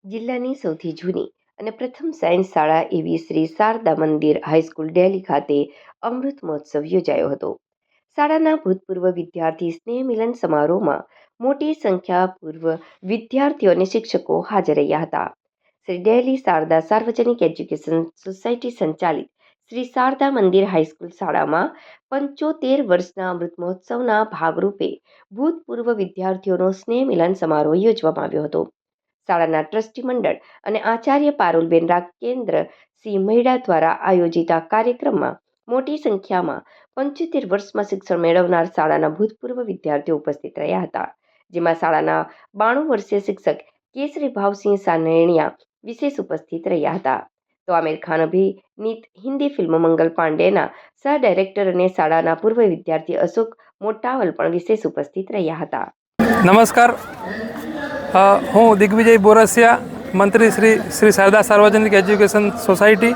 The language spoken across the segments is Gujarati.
જિલ્લાની સૌથી જૂની અને પ્રથમ સાયન્સ શાળા એવી શ્રી શારદા મંદિર હાઈસ્કૂલ દિલ્હી ખાતે અમૃત મહોત્સવ યોજાયો હતો. શાળાના ભૂતપૂર્વ વિદ્યાર્થી સ્નેહ મિલન સમારોહમાં મોટી સંખ્યા પૂર્વ વિદ્યાર્થીઓ અને શિક્ષકો હાજર રહ્યા હતા. શ્રી દિલ્હી શારદા સાર્વજનિક એજ્યુકેશન સોસાયટી સંચાલિત શ્રી શારદા મંદિર હાઈસ્કૂલ શાળામાં 75 વર્ષના અમૃત મહોત્સવના ભાગરૂપે ભૂતપૂર્વ વિદ્યાર્થીઓનો સ્નેહ મિલન સમારોહ યોજવામાં આવ્યો હતો. શાળાના ટ્રસ્ટી મંડળ અને આચાર્ય પારુલબેન રાજકેન્દ્ર સિંહ મહિડા દ્વારા આયોજિત આ કાર્યક્રમમાં મોટી સંખ્યામાં 75 વર્ષમાં શિક્ષણ મેળવનાર શાળાના ભૂતપૂર્વ વિદ્યાર્થીઓ ઉપસ્થિત રહ્યા હતા, જેમાં શાળાના 92 વર્ષીય શિક્ષક કેસરી ભાવસિંહ સાનૈણિયા વિશેષ ઉપસ્થિત રહ્યા હતા. તો આમિર ખાન અભિનીત હિન્દી ફિલ્મ મંગલ પાંડેના સહ ડાયરેક્ટર અને શાળાના પૂર્વ વિદ્યાર્થી અશોક મોટાવલ પણ વિશેષ ઉપસ્થિત રહ્યા હતા. નમસ્કાર, હું દિગ્વિજય બોરસિયા, મંત્રી શ્રી શારદા સાર્વજનિક એજ્યુકેશન સોસાયટી.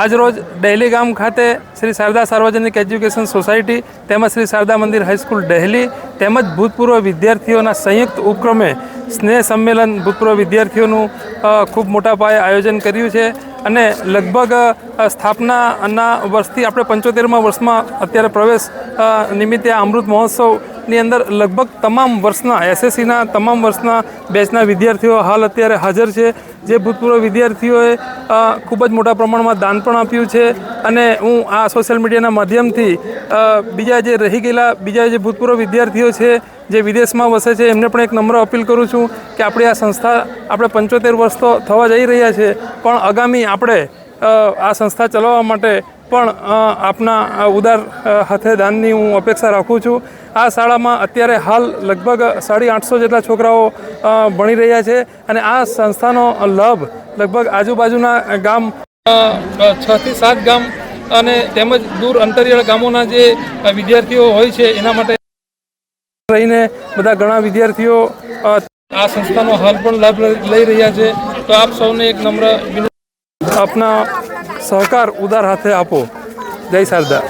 આજરોજ દિલ્હી ગામ ખાતે શ્રી શારદા સાર્વજનિક એજ્યુકેશન સોસાયટી તેમજ શ્રી શારદા મંદિર હાઈસ્કૂલ દિલ્હી તેમજ ભૂતપૂર્વ વિદ્યાર્થીઓના સંયુક્ત ઉપક્રમે સ્નેહ સંમેલન ભૂતપૂર્વ વિદ્યાર્થીઓનું ખૂબ મોટા પાયે આયોજન કર્યું છે અને લગભગ સ્થાપનાના વર્ષથી આપણે 75મા વર્ષમાં અત્યારે પ્રવેશ નિમિત્તે આ અમૃત મહોત્સવની અંદર લગભગ તમામ વર્ષના એસએસસીના તમામ વર્ષના બેચના વિદ્યાર્થીઓ હાલ અત્યારે હાજર છે. જે ભૂતપૂર્વ વિદ્યાર્થીઓએ ખૂબ જ મોટા પ્રમાણમાં દાન પણ આપ્યું છે અને હું આ સોશિયલ મીડિયાના માધ્યમથી બીજા જે રહી ગયેલા બીજા જે ભૂતપૂર્વ વિદ્યાર્થીઓ છે જે વિદેશમાં વસે છે એમને પણ એક નમ્ર અપીલ કરું છું કે આપણી આ સંસ્થા આપણે 75 વર્ષ તો થવા જઈ રહ્યા છે, પણ આગામી આપણે આ સંસ્થા ચલાવવા માટે પણ આપના ઉદાર હાથે દાનની હું અપેક્ષા રાખું છું. આ શાળામાં અત્યારે હાલ લગભગ 850 જેટલા છોકરાઓ ભણી રહ્યા છે અને આ સંસ્થાનો લાભ લગભગ આજુબાજુના ગામ 6 થી 7 ગામ અને તેમજ દૂર અંતરિયાળ ગામોના જે વિદ્યાર્થીઓ હોય છે એના માટે રહીને બધા ઘણા વિદ્યાર્થીઓ આ સંસ્થાનો હાલ પણ લાભ લઈ રહ્યા છે. તો આપ સૌને એક નમ્ર આપના સહકાર ઉદાર હાથે આપો. જય શારદા.